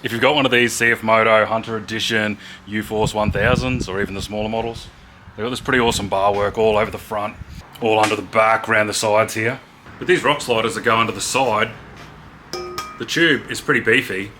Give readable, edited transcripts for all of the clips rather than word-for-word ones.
If you've got one of these CF Moto Hunter Edition UForce 1000s or even the smaller models, they've got this pretty awesome bar work all over the front, all under the back, around the sides here. But these rock sliders that go under the side, the tube is pretty beefy,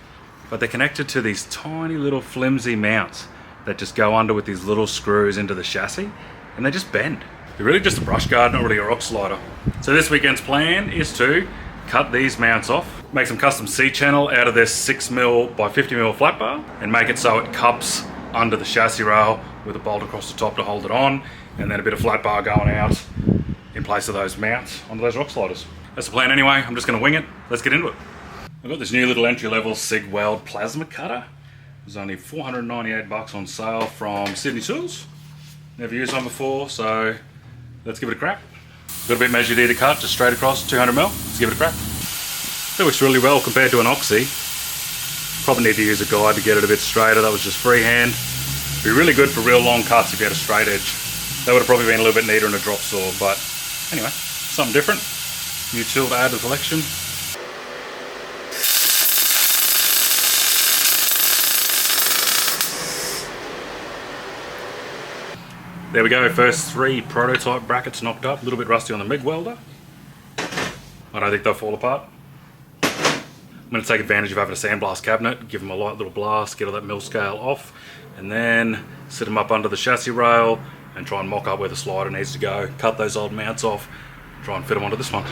but they're connected to these tiny little flimsy mounts that just go under with these little screws into the chassis, and they just bend. They're really just a brush guard, not really a rock slider. So this weekend's plan is to cut these mounts off, make some custom C-channel out of this 6mm by 50mm flat bar, and make it so it cups under the chassis rail with a bolt across the top to hold it on, and then a bit of flat bar going out in place of those mounts onto those rock sliders. That's the plan anyway. I'm just going to wing it. Let's get into it. I've got this new little entry-level SIG weld plasma cutter. It was only $498 on sale from Sydney Tools. Never used one before, so let's give it a crack. Got a bit measured here to cut, just straight across, 200mm. Let's give it a crack. That works really well compared to an oxy. Probably need to use a guide to get it a bit straighter. That was just freehand. Be really good for real long cuts if you had a straight edge. That would have probably been a little bit neater in a drop saw, but anyway, something different. New tool to add to the collection. There we go, first 3 prototype brackets knocked up. A little bit rusty on the MIG welder. I don't think they'll fall apart. I'm going to take advantage of having a sandblast cabinet, give them a light little blast, get all that mil scale off, and then sit them up under the chassis rail and try and mock up where the slider needs to go. Cut those old mounts off, try and fit them onto this one.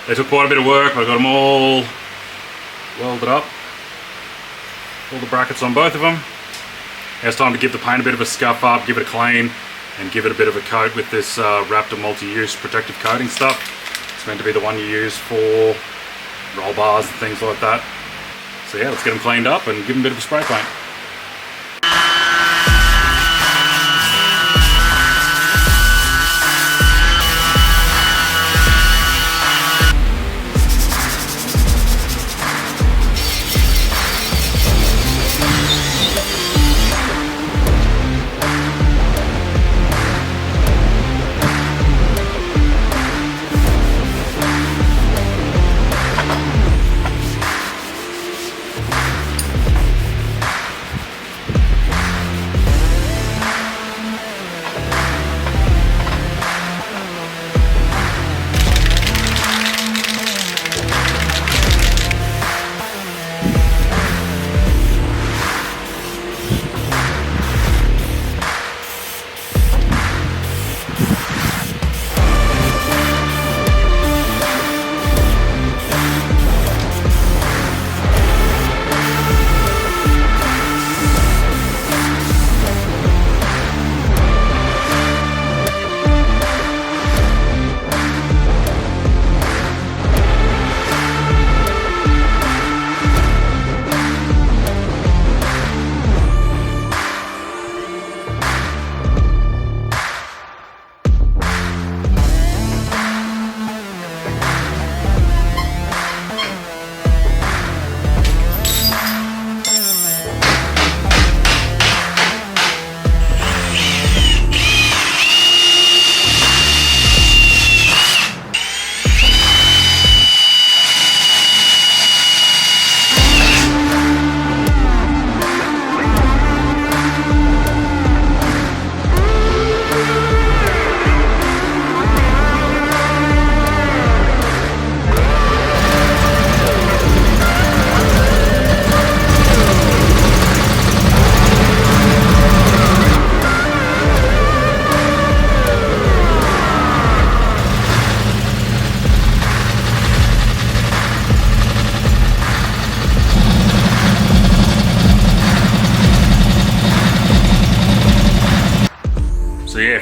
They took quite a bit of work, but I got them all welded up. All the brackets on both of them. Now it's time to give the paint a bit of a scuff up, give it a clean, and give it a bit of a coat with this Raptor multi-use protective coating stuff. It's meant to be the one you use for roll bars and things like that. So yeah, let's get them cleaned up and give them a bit of a spray paint.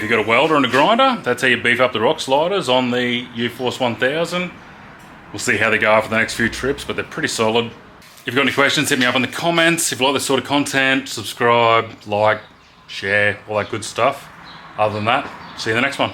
you've got a welder and a grinder, that's how you beef up the rock sliders on the UForce 1000. We'll see how they go after the next few trips, but they're pretty solid. If you've got any questions, hit me up in the comments. If you like this sort of content, subscribe, like, share, all that good stuff. Other than that, see you in the next one.